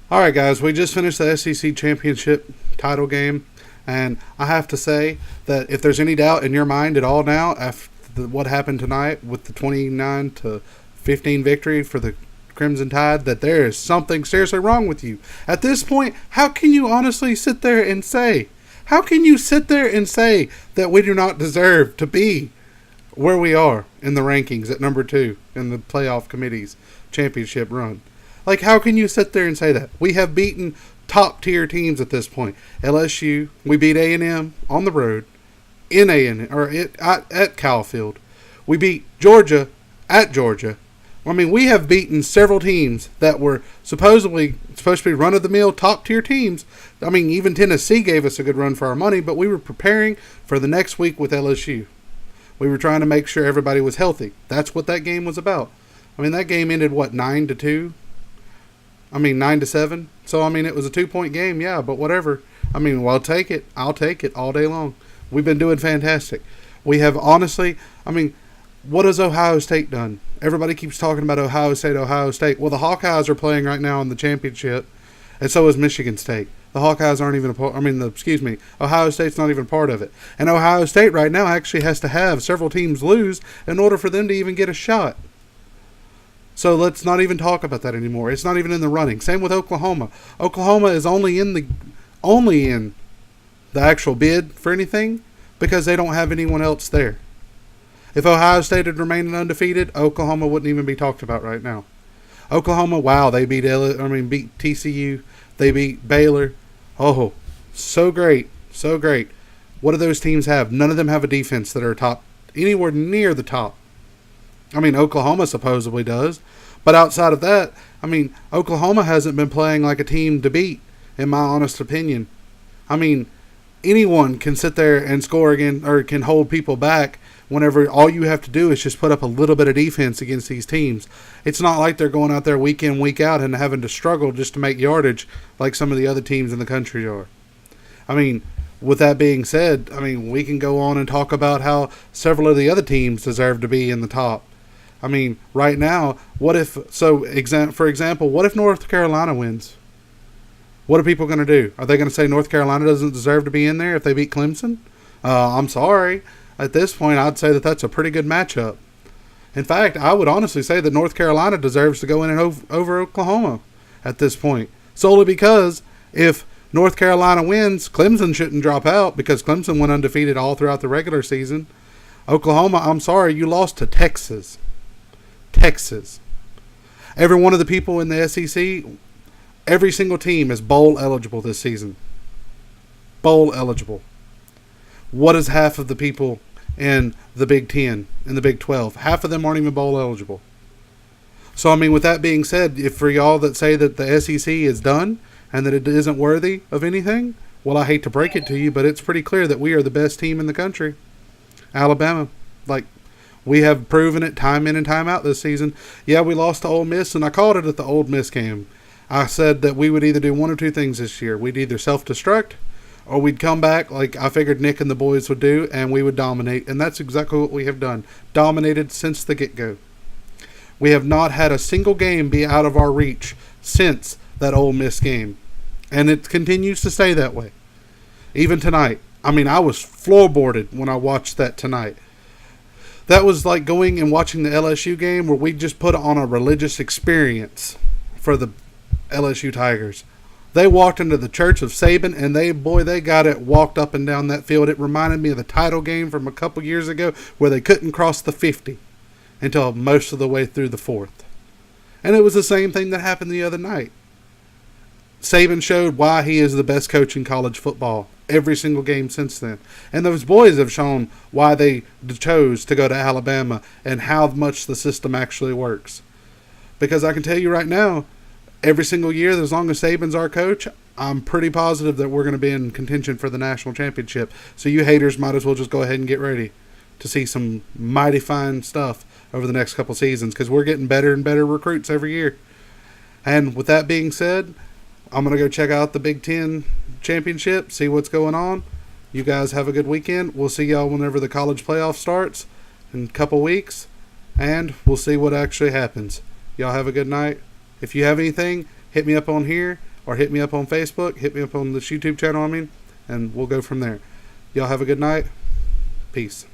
All right, guys, we just finished the SEC championship title game, and I have to say that if there's any doubt in your mind at all now after what happened tonight with the 29-15 victory for the Crimson Tide, that there is something seriously wrong with you. At this point, how can you honestly sit there and say, how can you sit there and say that we do not deserve to be where we are in the rankings at number 2 in the playoff committee's championship run? Like, how can you sit there and say that? We have beaten top-tier teams at this point. LSU, we beat A&M on the road in A&M, or at Calfield. We beat Georgia at Georgia. I mean, we have beaten several teams that were supposed to be run-of-the-mill top-tier teams. I mean, even Tennessee gave us a good run for our money, but we were preparing for the next week with LSU. We were trying to make sure everybody was healthy. That's what that game was about. I mean, that game ended, 9-2? 9-7. So, it was a 2-point game, yeah, but whatever. Well, I'll take it. I'll take it all day long. We've been doing fantastic. We have honestly, what has Ohio State done? Everybody keeps talking about Ohio State, Ohio State. Well, the Hawkeyes are playing right now in the championship, and so is Michigan State. The Hawkeyes aren't even a part, Ohio State's not even part of it. And Ohio State right now actually has to have several teams lose in order for them to even get a shot. So let's not even talk about that anymore. It's not even in the running. Same with Oklahoma. Oklahoma is only in the actual bid for anything because they don't have anyone else there. If Ohio State had remained undefeated, Oklahoma wouldn't even be talked about right now. Oklahoma, wow, they beat TCU, they beat Baylor. Oh, so great, so great. What do those teams have? None of them have a defense that are top anywhere near the top. Oklahoma supposedly does. But outside of that, Oklahoma hasn't been playing like a team to beat, in my honest opinion. Anyone can sit there and score again or can hold people back whenever all you have to do is just put up a little bit of defense against these teams. It's not like they're going out there week in, week out and having to struggle just to make yardage like some of the other teams in the country are. With that being said, we can go on and talk about how several of the other teams deserve to be in the top. Right now, for example, what if North Carolina wins? What are people going to do? Are they going to say North Carolina doesn't deserve to be in there if they beat Clemson? I'm sorry. At this point, I'd say that that's a pretty good matchup. In fact, I would honestly say that North Carolina deserves to go in and over Oklahoma at this point. Solely because if North Carolina wins, Clemson shouldn't drop out because Clemson went undefeated all throughout the regular season. Oklahoma, I'm sorry, you lost to Texas. Every one of the people in the SEC, every single team is bowl eligible this season. Bowl eligible. What is half of the people in the Big 10, in the Big 12? Half of them aren't even bowl eligible. So, with that being said, if for y'all that say that the SEC is done and that it isn't worthy of anything, well, I hate to break it to you, but it's pretty clear that we are the best team in the country. Alabama. We have proven it time in and time out this season. Yeah, we lost to Ole Miss, and I called it at the Ole Miss game. I said that we would either do one or two things this year. We'd either self-destruct or we'd come back like I figured Nick and the boys would do, and we would dominate. And that's exactly what we have done. Dominated since the get-go. We have not had a single game be out of our reach since that Ole Miss game. And it continues to stay that way. Even tonight. I was floorboarded when I watched that tonight. That was like going and watching the LSU game where we just put on a religious experience for the LSU Tigers. They walked into the church of Saban, and they got it walked up and down that field. It reminded me of the title game from a couple years ago where they couldn't cross the 50 until most of the way through the fourth. And it was the same thing that happened the other night. Saban showed why he is the best coach in college football every single game since then. And those boys have shown why they chose to go to Alabama and how much the system actually works. Because I can tell you right now, every single year, as long as Saban's our coach, I'm pretty positive that we're going to be in contention for the national championship. So you haters might as well just go ahead and get ready to see some mighty fine stuff over the next couple seasons because we're getting better and better recruits every year. And with that being said, I'm going to go check out the Big Ten championship, see what's going on. You guys have a good weekend. We'll see y'all whenever the college playoff starts in a couple weeks, and we'll see what actually happens. Y'all have a good night. If you have anything, hit me up on here. or hit me up on Facebook, hit me up on this YouTube channel, and we'll go from there. Y'all have a good night. Peace.